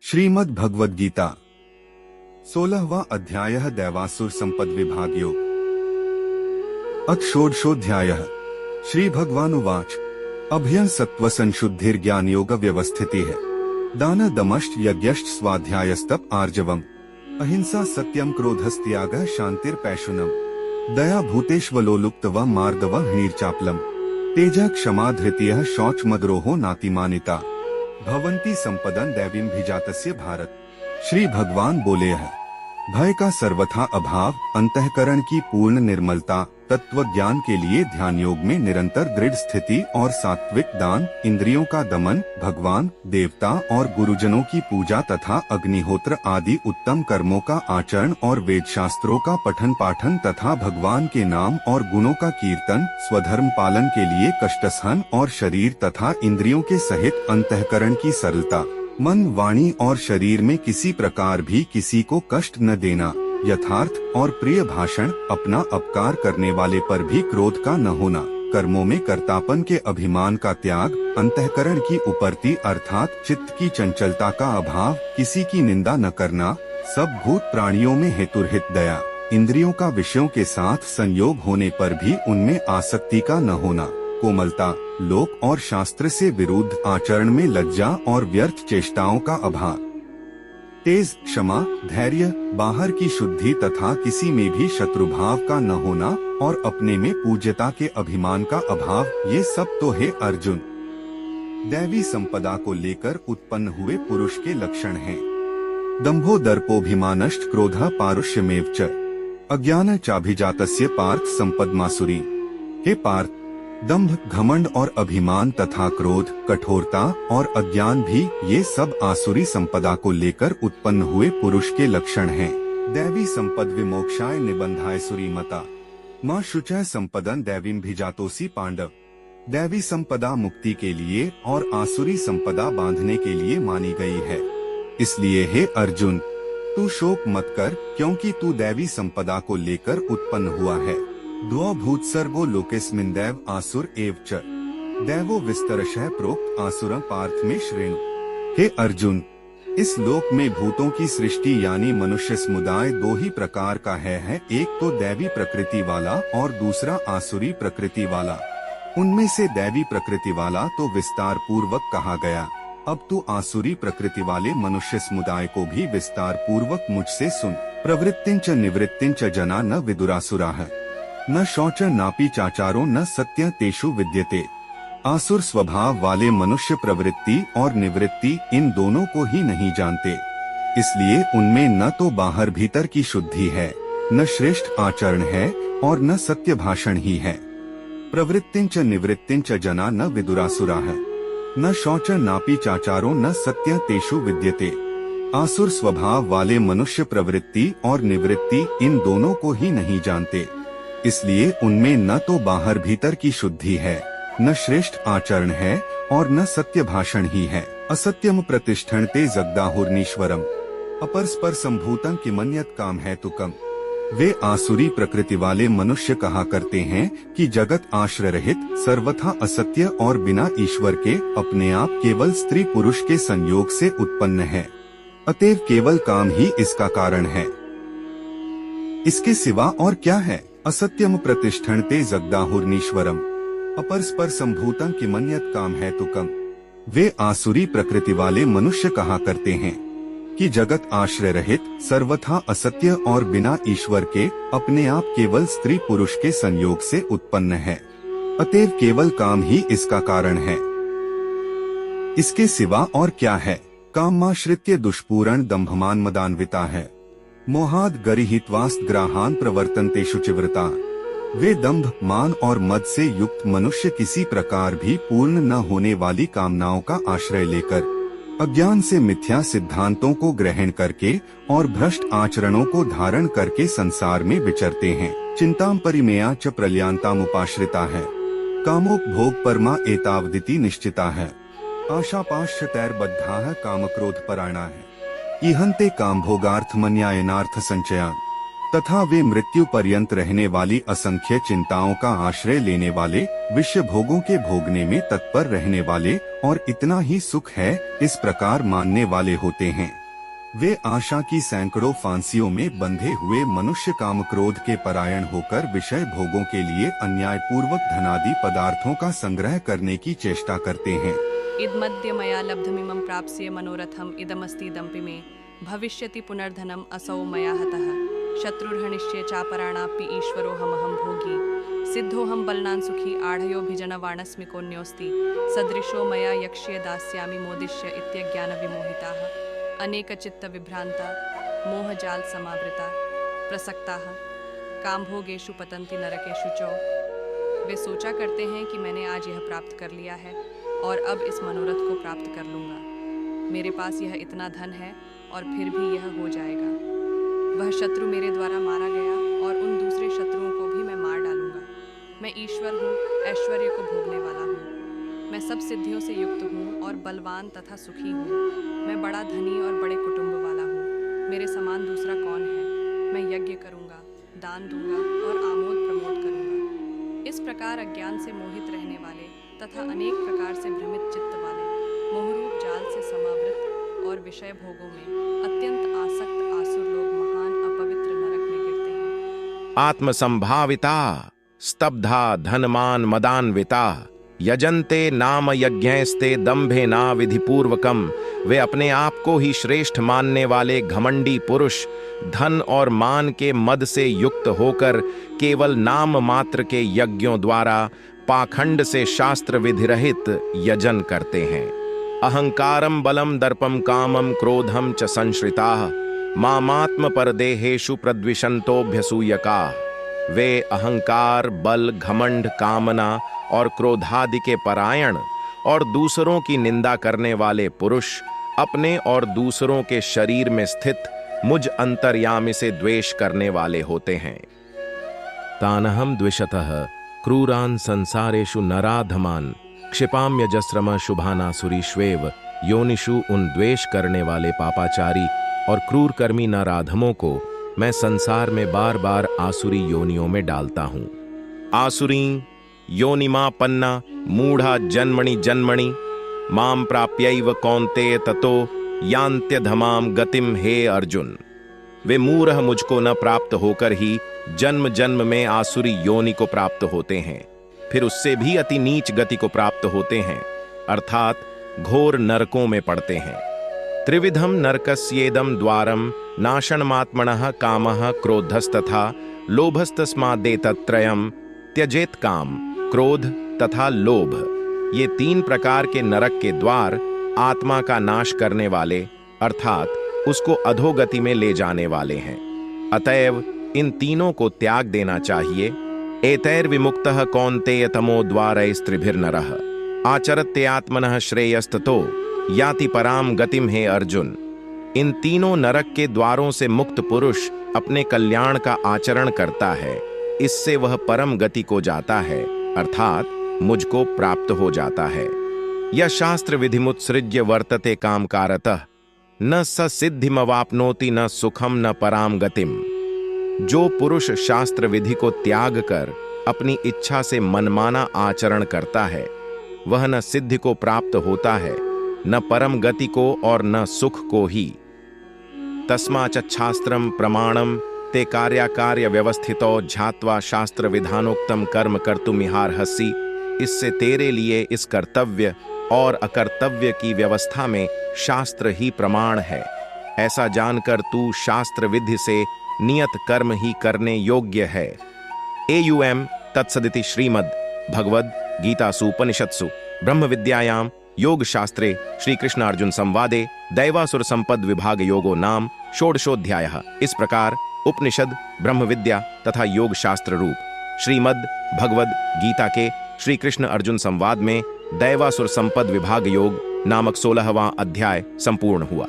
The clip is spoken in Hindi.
श्रीमद् भगवद गीता 16वां अध्याय दैवासुर संपद विभाग योग। अथ षोडशोऽध्यायः। श्री भगवानुवाच अभयं सत्व संशुद्धिर ज्ञान योग व्यवस्थिति है। दान दमश्च यज्ञश्च स्वाध्यायस्तप आर्जवम् अहिंसा सत्यम क्रोधस्त्यागः शांतिर्पैशुनम् दया भूतेष्वलोलुप्तव मार्दव ह्रीर्चापलम् तेजः क्षमा धृतियः शौच मद्रोहो नातिमानिता भवन्ति संपदन दैवीं भिजातस्य भारत। श्री भगवान बोले हैं, भय का सर्वथा अभाव, अंतःकरण की पूर्ण निर्मलता, तत्व ज्ञान के लिए ध्यान योग में निरंतर दृढ़ स्थिति और सात्विक दान, इंद्रियों का दमन, भगवान, देवता और गुरुजनों की पूजा तथा अग्निहोत्र आदि उत्तम कर्मों का आचरण और वेद शास्त्रों का पठन पाठन तथा भगवान के नाम और गुणों का कीर्तन, स्वधर्म पालन के लिए कष्ट सहन और शरीर तथा इंद्रियों के सहित अंतःकरण की सरलता, मन, वाणी और शरीर में किसी प्रकार भी किसी को कष्ट न देना, यथार्थ और प्रिय भाषण, अपना अपकार करने वाले पर भी क्रोध का न होना, कर्मों में कर्तापन के अभिमान का त्याग, अंतःकरण की उपरति अर्थात चित्त की चंचलता का अभाव, किसी की निंदा न करना, सब भूत प्राणियों में हेतुरहित दया, इंद्रियों का विषयों के साथ संयोग होने पर भी उनमें आसक्ति का न होना, कोमलता, लोक और शास्त्र से विरुद्ध आचरण में लज्जा और व्यर्थ चेष्टाओं का अभाव, तेज, क्षमा, धैर्य, बाहर की शुद्धि तथा किसी में भी शत्रुभाव का न होना और अपने में पूज्यता के अभिमान का अभाव, ये सब तो है अर्जुन दैवी संपदा को लेकर उत्पन्न हुए पुरुष के लक्षण हैं। दंभो दर्पोभिमानश्च क्रोधः पारुष्यमेव च अज्ञान चाभिजातस्य पार्थ संपदमासुरी। हे पार्थ, दंभ, घमंड और अभिमान तथा क्रोध, कठोरता और अज्ञान भी ये सब आसुरी संपदा को लेकर उत्पन्न हुए पुरुष के लक्षण हैं। दैवी संपद विमोक्षाय निबंधाय सुरीमता माँ शुचः संपदन दैवीं भिजातोसी पांडव। दैवी संपदा मुक्ति के लिए और आसुरी संपदा बांधने के लिए मानी गई है। इसलिए हे अर्जुन, तू शोक मत कर, क्योंकि तू दैवी संपदा को लेकर उत्पन्न हुआ है। द्वौ भूत्सर्गो लोकेस्मिन् दैव आसुर एव च दैवो विस्तरशः प्रोक्त आसुरं पार्थ में श्रेणु। हे अर्जुन, इस लोक में भूतों की सृष्टि यानी मनुष्य समुदाय दो ही प्रकार का है, एक तो दैवी प्रकृति वाला और दूसरा आसुरी प्रकृति वाला। उनमें से दैवी प्रकृति वाला तो विस्तार पूर्वक कहा गया। अब तू आसुरी प्रकृति वाले मनुष्य समुदाय को भी विस्तार पूर्वक मुझसे सुन। प्रवृत्तिंच निवृत्तिंच जना न विदुरासुराः न शौच नापि चाचारो न सत्य तेषु विद्यते। आसुर स्वभाव वाले मनुष्य प्रवृत्ति और निवृत्ति इन दोनों को ही नहीं जानते, इसलिए उनमें न तो बाहर भीतर की शुद्धि है, न श्रेष्ठ आचरण है और न सत्य भाषण ही है। प्रवृत्तिंच निवृत्तिंच जना न विदुरासुराः न शौच नापि चाचारो न सत्य तेषु विद्यते। आसुर स्वभाव वाले मनुष्य प्रवृत्ति और निवृत्ति इन दोनों को ही नहीं जानते, इसलिए उनमें न तो बाहर भीतर की शुद्धि है, न श्रेष्ठ आचरण है और न सत्य भाषण ही है। असत्यम प्रतिष्ठन्ते जगदाहुर्नीश्वरम अपरस्पर संभूतं किमन्यत् काम है तुकम। वे आसुरी प्रकृति वाले मनुष्य कहा करते हैं कि जगत आश्रय रहित, सर्वथा असत्य और बिना ईश्वर के अपने आप केवल स्त्री पुरुष के संयोग से उत्पन्न है, अतएव केवल काम ही इसका कारण है, इसके सिवा और क्या है। असत्यम प्रतिष्ठन्ते जगदाहुर्नीश्वरम अपरस्पर संभूतं किमन्यत् काम है तुकम। वे आसुरी प्रकृति वाले मनुष्य कहा करते हैं कि जगत आश्रय रहित, सर्वथा असत्य और बिना ईश्वर के अपने आप केवल स्त्री पुरुष के संयोग से उत्पन्न है, अतएव केवल काम ही इसका कारण है, इसके सिवा और क्या है। कामाश्रित्य दुष्पूरण दंभमान मदान्विता है मोहाद गरिहित्वास्त ग्राहान प्रवर्तन्ते शुचिव्रता। वे दंभ, मान और मद से युक्त मनुष्य किसी प्रकार भी पूर्ण न होने वाली कामनाओं का आश्रय लेकर, अज्ञान से मिथ्या सिद्धांतों को ग्रहण करके और भ्रष्ट आचरणों को धारण करके संसार में विचरते हैं। चिंताम परिमेया च प्रलयांतामुपाश्रिता है कामोपभोग परमा एतावदिति निश्चिता है। आशापाशतैर्बद्धाः कामक्रोध परायणा है इहन्ते काम भोगार्थ मन्यायनार्थ संचयान। तथा वे मृत्यु पर्यंत रहने वाली असंख्य चिंताओं का आश्रय लेने वाले, विषय भोगों के भोगने में तत्पर रहने वाले और इतना ही सुख है इस प्रकार मानने वाले होते हैं। वे आशा की सैकड़ों फांसियों में बंधे हुए मनुष्य काम क्रोध के परायण होकर विषय भोगों के लिए अन्यायपूर्वक धनादि पदार्थों का संग्रह करने की चेष्टा करते हैं। इदमद्य मया लब्धमिमं प्राप्स्य मनोरथम इदमस्ति दम्पि मे भविष्यति पुनर्धनम असौ मया हतः शत्रुर्हनिष्ये चापराणापि ईश्वरोऽहमहं भोगी सिद्धोऽहं बलनान् सुखी आढयोभिजनवाणस्मिकोऽन्योऽस्ति सदृशो मया यक्ष्ये दास्यामि मोदिष्य इत्यज्ञानविमोहिताः अनेकचित्त विभ्रांता मोहजाल समावृता प्रसक्ताः कामभोगेषु पतन्ति नरकेषु च। वे सोचा करते हैं कि मैंने आज यह प्राप्त कर लिया है और अब इस मनोरथ को प्राप्त कर लूँगा। मेरे पास यह इतना धन है और फिर भी यह हो जाएगा। वह शत्रु मेरे द्वारा मारा गया और उन दूसरे शत्रुओं को भी मैं मार डालूंगा। मैं ईश्वर हूँ, ऐश्वर्य को भोगने वाला हूँ। मैं सब सिद्धियों से युक्त हूँ और बलवान तथा सुखी हूँ। मैं बड़ा धनी और बड़े कुटुंब वाला हूँ। मेरे समान दूसरा कौन है? मैं यज्ञ करूँगा, दान दूंगा और आमोद प्रमोद करूँगा। इस प्रकार अज्ञान से मोहित रहने वाले तथा अनेक प्रकार से भ्रमित चित्त वाले मोहरूप जाल से समावृत और विषय भोगों में अत्यंत आसक्त आसुर लोग महान अपवित्र नरक में गिरते हैं। आत्मसंभाविता स्तब्धा धनमान मदान्विता यजन्ते नाम यज्ञैस्ते दंभे ना विधिपूर्वकम। वे अपने आप को ही श्रेष्ठ मानने वाले घमंडी पुरुष धन और मान के मद से युक्त होकर केवल नाम मात्र के यज्ञों द्वारा पाखंड से शास्त्र विधिरहित यजन करते हैं। अहंकारम बलम दर्पम कामम क्रोधम च संश्रिताः मामात्म परदेहेषु प्रद्विषन्तोऽभ्यसूयकाः। वे अहंकार, बल, घमंड, कामना और क्रोधादि के परायण और दूसरों की निंदा करने वाले पुरुष अपने और दूसरों के शरीर में स्थित मुझ अंतर्यामी से द्वेष करने वाले होते हैं। तानहम द्विषतः क्रूरान संसारेषु नराधमान क्षिपाम्यजस्रम शुभानासुरीष्वेव। योनिषु उन द्वेष करने वाले पापाचारी और क्रूर कर्मी नराधमों को मैं संसार में बार बार आसुरी योनियों में डालता हूँ। आसुरी योनिमा पन्ना मूढ़ा जन्मणि जन्मणि माम प्राप्यैव कौन्तेय ततो यान्त्यधमाम गतिम। हे अर्जुन, वे मूढ़ मुझको न प्राप्त होकर ही जन्म जन्म में आसुरी योनि को प्राप्त होते हैं, फिर उससे भी अति नीच गति को प्राप्त होते हैं, अर्थात घोर नरकों में पड़ते हैं। त्रिविधम नरकस्येदम द्वारम नाशनमात्मनः कामः क्रोधस्तथा लोभस्तस्मादेतत्रयम् त्यजेत। काम, क्रोध तथा लोभ, ये तीन प्रकार के नरक के द्वार आत्मा का नाश करने वाले अर्थात उसको अधोगति में ले जाने वाले हैं। अतएव इन तीनों को त्याग देना चाहिए। एतैर्विमुक्तः कौन्तेय तमो द्वारैस्त्रिभिर्नरः आचरत्यात्मनः श्रेयस्ततो याति पराम गतिम। हे अर्जुन, इन तीनों नरक के द्वारों से मुक्त पुरुष अपने कल्याण का आचरण करता है, इससे वह परम गति को जाता है, अर्थात मुझको प्राप्त हो जाता है। यह शास्त्र विधिमुत्सृज्य वर्तते कामकारतः न स सिद्धिमवाप्नोति न सुखम न पराम गतिम। जो पुरुष शास्त्र विधि को त्याग कर अपनी इच्छा से मनमाना आचरण करता है, वह न सिद्धि को प्राप्त होता है, न परम गति को और न सुख को ही। तस्माच्छास्त्रम प्रमाणम ते कार्याकार्य व्यवस्थितो झात्वा शास्त्र विधानोक्तम कर्म कर्तुमिहार्हसि। इससे तेरे लिए इस कर्तव्य और अकर्तव्य की व्यवस्था में शास्त्र ही प्रमाण है। ऐसा जानकर तू शास्त्र विधि से नियत कर्म ही करने योग्य है। एयुएम तत्सदिति श्रीमद् भगवद गीतासु उपनिषत्सु ब्रह्म विद्यायाम योग शास्त्रे श्री कृष्ण अर्जुन संवादे दैवासुर संपद विभाग योगो नाम षोडशोऽध्यायः। इस प्रकार उपनिषद, ब्रह्म विद्या तथा योग शास्त्र रूप श्रीमद् भगवद गीता के श्री कृष्ण अर्जुन संवाद में दैवासुर संपद विभाग योग नामक 16वां अध्याय संपूर्ण हुआ।